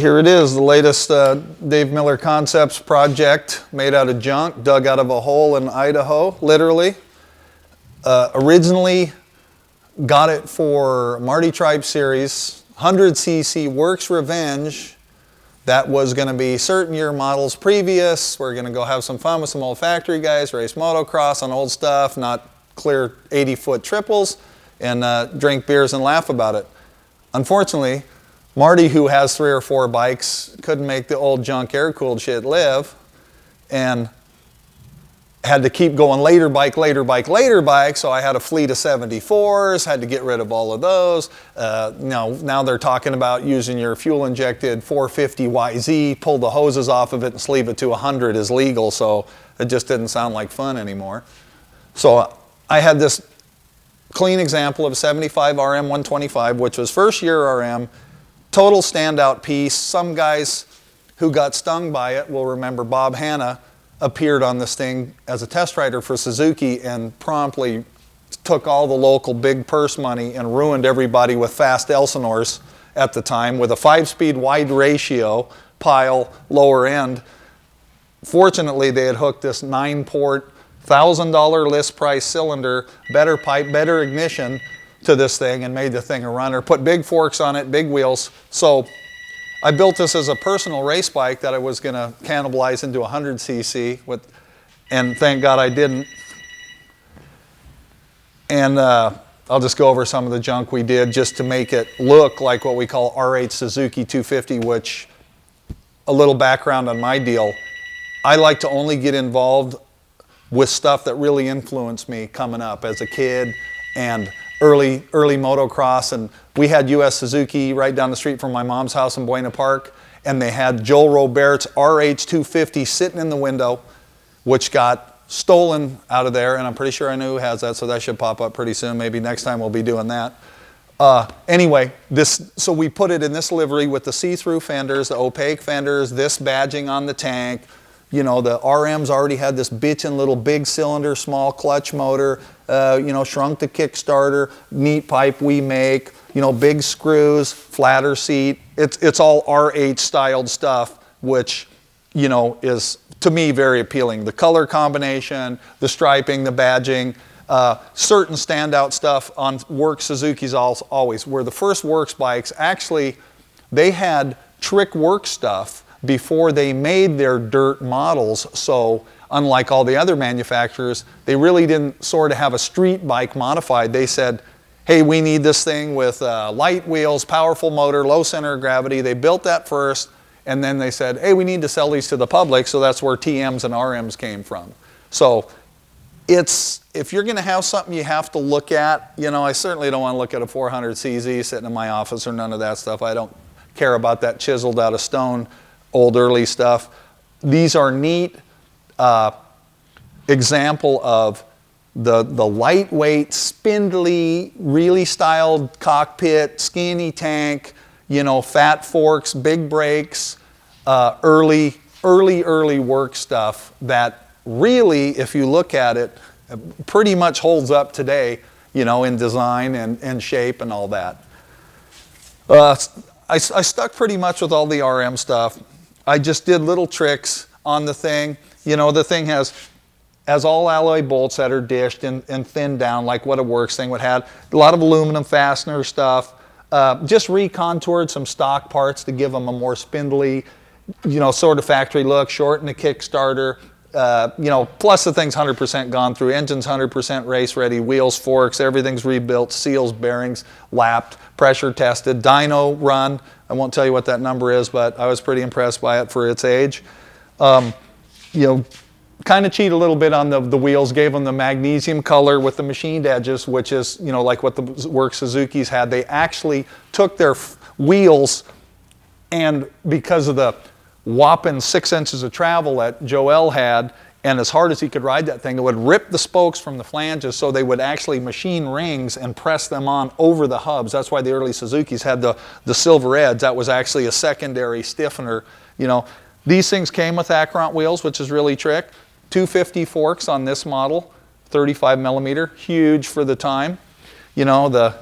here it is, the latest Dave Miller Concepts project made out of junk, dug out of a hole in Idaho, literally. Originally got it for Marty Tribe Series, 100cc Works Revenge. That was going to be certain year models previous. We're going to go have some fun with some old factory guys, race motocross on old stuff, not clear 80-foot triples, and drink beers and laugh about it. Unfortunately, Marty, who has 3 or 4 bikes, couldn't make the old junk air-cooled shit live, and had to keep going later bike, so I had a fleet of 74s, had to get rid of all of those. Now they're talking about using your fuel-injected 450 YZ, pull the hoses off of it and sleeve it to 100 is legal, so it just didn't sound like fun anymore. So I had this clean example of a 75 RH125, which was first year RM, total standout piece. Some guys who got stung by it will remember Bob Hanna appeared on this thing as a test rider for Suzuki and promptly took all the local big purse money and ruined everybody with fast Elsinores at the time with a 5-speed wide ratio pile lower end. Fortunately, they had hooked this 9-port $1,000 list price cylinder, better pipe, better ignition to this thing and made the thing a runner. Put big forks on it, big wheels. So I built this as a personal race bike that I was going to cannibalize into 100cc, and thank God I didn't. And I'll just go over some of the junk we did just to make it look like what we call RH Suzuki 250, which, a little background on my deal, I like to only get involved with stuff that really influenced me coming up as a kid and early motocross. And we had US Suzuki right down the street from my mom's house in Buena Park, and they had Joel Robert's RH 250 sitting in the window, which got stolen out of there, and I'm pretty sure I know who has that, so that should pop up pretty soon. Maybe next time we'll be doing that. Anyway, so we put it in this livery with the see-through fenders, the opaque fenders, this badging on the tank. You know, the RMs already had this bitchin' little big cylinder, small clutch motor, shrunk to Kickstarter, neat pipe we make, big screws, flatter seat. It's all RH styled stuff, which, is to me very appealing. The color combination, the striping, the badging, certain standout stuff on Works Suzuki's always. Were the first Works bikes, actually, they had trick work stuff before they made their dirt models. So unlike all the other manufacturers, they really didn't sort of have a street bike modified. They said, hey, we need this thing with light wheels, powerful motor, low center of gravity. They built that first, and then they said, hey, we need to sell these to the public, so that's where TMs and RMs came from. So if you're gonna have something you have to look at, I certainly don't want to look at a 400cz sitting in my office or none of that stuff. I don't care about that chiseled out of stone old early stuff. These are neat example of the lightweight, spindly, really styled cockpit, skinny tank, fat forks, big brakes, early work stuff that really, if you look at it, pretty much holds up today, in design and shape and all that. I stuck pretty much with all the RM stuff. I just did little tricks on the thing. The thing has all alloy bolts that are dished and thinned down like what a Works thing would have. A lot of aluminum fastener stuff. Just recontoured some stock parts to give them a more spindly, sort of factory look, shorten the Kickstarter. Plus the thing's 100% gone through. Engine's 100% race ready. Wheels, forks, everything's rebuilt. Seals, bearings, lapped, pressure tested. Dyno run. I won't tell you what that number is, but I was pretty impressed by it for its age. Kind of cheat a little bit on the wheels. Gave them the magnesium color with the machined edges, which is, like what the Works Suzuki's had. They actually took their wheels, and because of the whopping 6 inches of travel that Joel had, and as hard as he could ride that thing, it would rip the spokes from the flanges, so they would actually machine rings and press them on over the hubs. That's why the early Suzukis had the silver edge. That was actually a secondary stiffener. These things came with Acront wheels, which is really trick. 250 forks on this model, 35 millimeter, huge for the time. The